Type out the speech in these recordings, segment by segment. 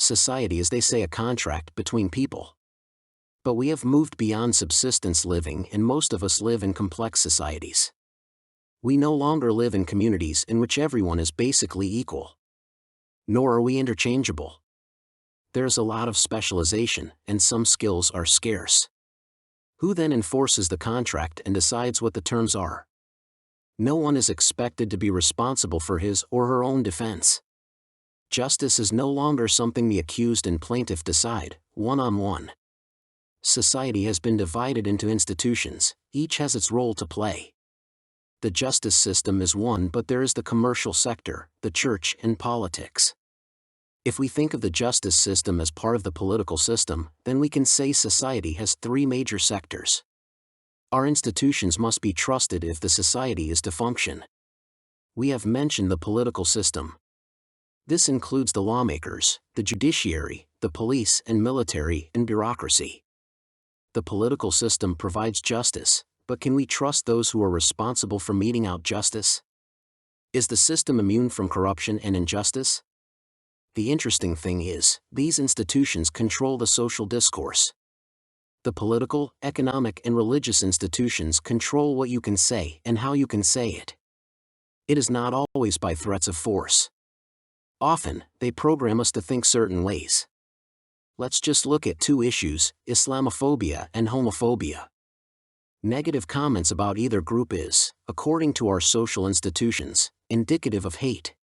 society is, they say, a contract between people. But we have moved beyond subsistence living, and most of us live in complex societies. We no longer live in communities in which everyone is basically equal. Nor are we interchangeable. There's a lot of specialization, and some skills are scarce. Who then enforces the contract and decides what the terms are? No one is expected to be responsible for his or her own defense. Justice is no longer something the accused and plaintiff decide, one-on-one. Society has been divided into institutions, each has its role to play. The justice system is one, but there is the commercial sector, the church, and politics. If we think of the justice system as part of the political system, then we can say society has three major sectors. Our institutions must be trusted if the society is to function. We have mentioned the political system. This includes the lawmakers, the judiciary, the police and military, and bureaucracy. The political system provides justice, but can we trust those who are responsible for meting out justice? Is the system immune from corruption and injustice? The interesting thing is, these institutions control the social discourse. The political, economic, and religious institutions control what you can say and how you can say it. It is not always by threats of force. Often, they program us to think certain ways. Let's just look at two issues, Islamophobia and homophobia. Negative comments about either group is, according to our social institutions, indicative of hate.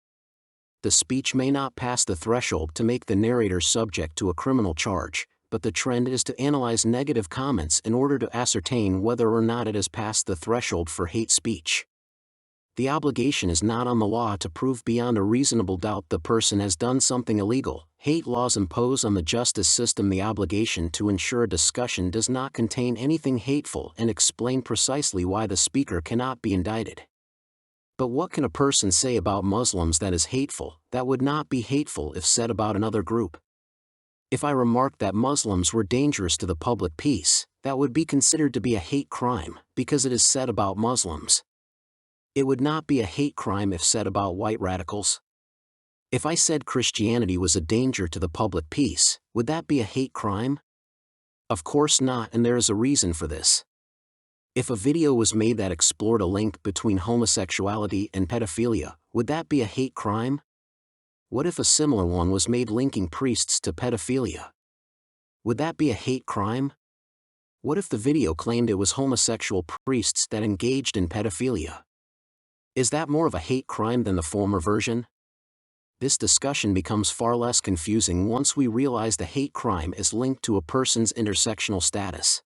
The speech may not pass the threshold to make the narrator subject to a criminal charge, but the trend is to analyze negative comments in order to ascertain whether or not it has passed the threshold for hate speech. The obligation is not on the law to prove beyond a reasonable doubt the person has done something illegal. Hate laws impose on the justice system the obligation to ensure a discussion does not contain anything hateful and explain precisely why the speaker cannot be indicted. But what can a person say about Muslims that is hateful, that would not be hateful if said about another group? If I remarked that Muslims were dangerous to the public peace, that would be considered to be a hate crime, because it is said about Muslims. It would not be a hate crime if said about white radicals. If I said Christianity was a danger to the public peace, would that be a hate crime? Of course not, and there is a reason for this. If a video was made that explored a link between homosexuality and pedophilia, would that be a hate crime? What if a similar one was made linking priests to pedophilia? Would that be a hate crime? What if the video claimed it was homosexual priests that engaged in pedophilia? Is that more of a hate crime than the former version? This discussion becomes far less confusing once we realize the hate crime is linked to a person's intersectional status.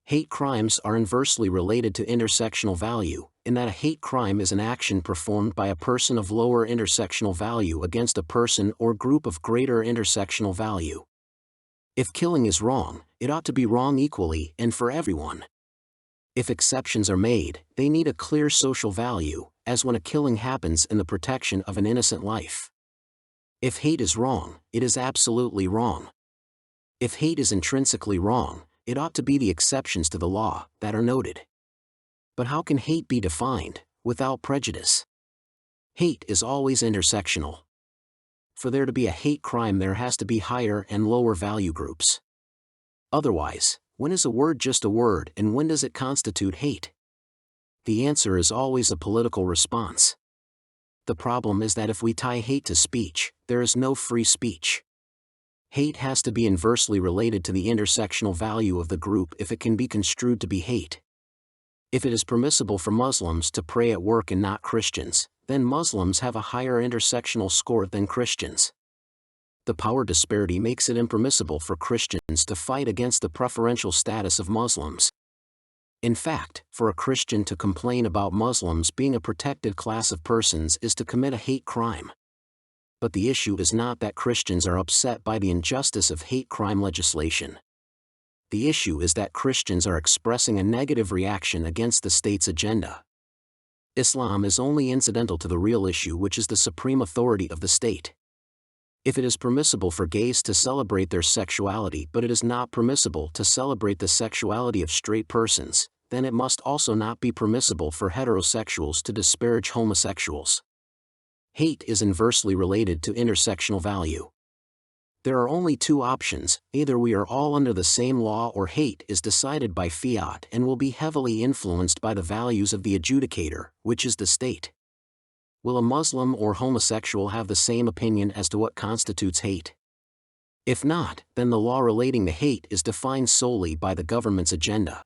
Hate crimes are inversely related to intersectional value, in that a hate crime is an action performed by a person of lower intersectional value against a person or group of greater intersectional value. If killing is wrong, it ought to be wrong equally and for everyone. If exceptions are made, they need a clear social value, as when a killing happens in the protection of an innocent life. If hate is wrong, it is absolutely wrong. If hate is intrinsically wrong, it ought to be the exceptions to the law that are noted. But how can hate be defined, without prejudice? Hate is always intersectional. For there to be a hate crime, there has to be higher and lower value groups. Otherwise, when is a word just a word, and when does it constitute hate? The answer is always a political response. The problem is that if we tie hate to speech, there is no free speech. Hate has to be inversely related to the intersectional value of the group if it can be construed to be hate. If it is permissible for Muslims to pray at work and not Christians, then Muslims have a higher intersectional score than Christians. The power disparity makes it impermissible for Christians to fight against the preferential status of Muslims. In fact, for a Christian to complain about Muslims being a protected class of persons is to commit a hate crime. But the issue is not that Christians are upset by the injustice of hate crime legislation. The issue is that Christians are expressing a negative reaction against the state's agenda. Islam is only incidental to the real issue, which is the supreme authority of the state. If it is permissible for gays to celebrate their sexuality but it is not permissible to celebrate the sexuality of straight persons, then it must also not be permissible for heterosexuals to disparage homosexuals. Hate is inversely related to intersectional value. There are only two options: either we are all under the same law, or hate is decided by fiat and will be heavily influenced by the values of the adjudicator, which is the state. Will a Muslim or homosexual have the same opinion as to what constitutes hate? If not, then the law relating to hate is defined solely by the government's agenda.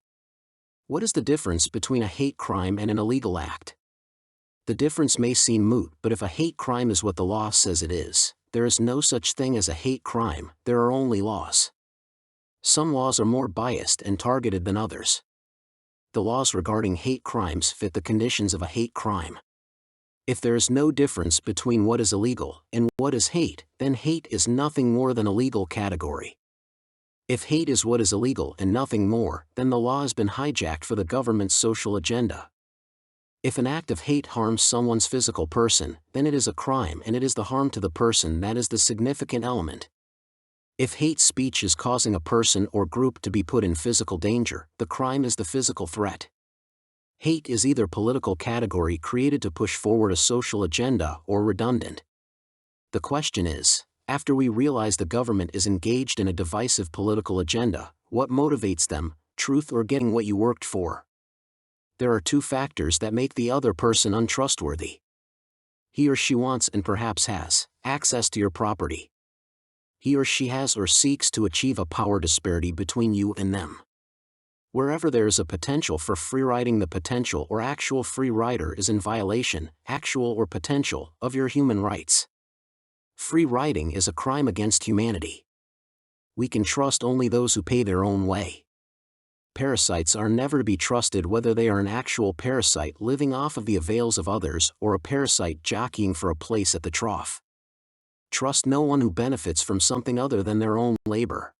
What is the difference between a hate crime and an illegal act? The difference may seem moot, but if a hate crime is what the law says it is, there is no such thing as a hate crime, there are only laws. Some laws are more biased and targeted than others. The laws regarding hate crimes fit the conditions of a hate crime. If there is no difference between what is illegal and what is hate, then hate is nothing more than a legal category. If hate is what is illegal and nothing more, then the law has been hijacked for the government's social agenda. If an act of hate harms someone's physical person, then it is a crime, and it is the harm to the person that is the significant element. If hate speech is causing a person or group to be put in physical danger, the crime is the physical threat. Hate is either political category created to push forward a social agenda or redundant. The question is, after we realize the government is engaged in a divisive political agenda, what motivates them, truth or getting what you worked for? There are two factors that make the other person untrustworthy. He or she wants and perhaps has access to your property. He or she has or seeks to achieve a power disparity between you and them. Wherever there is a potential for free riding, the potential or actual free rider is in violation, actual or potential, of your human rights. Free riding is a crime against humanity. We can trust only those who pay their own way. Parasites are never to be trusted, whether they are an actual parasite living off of the avails of others or a parasite jockeying for a place at the trough. Trust no one who benefits from something other than their own labor.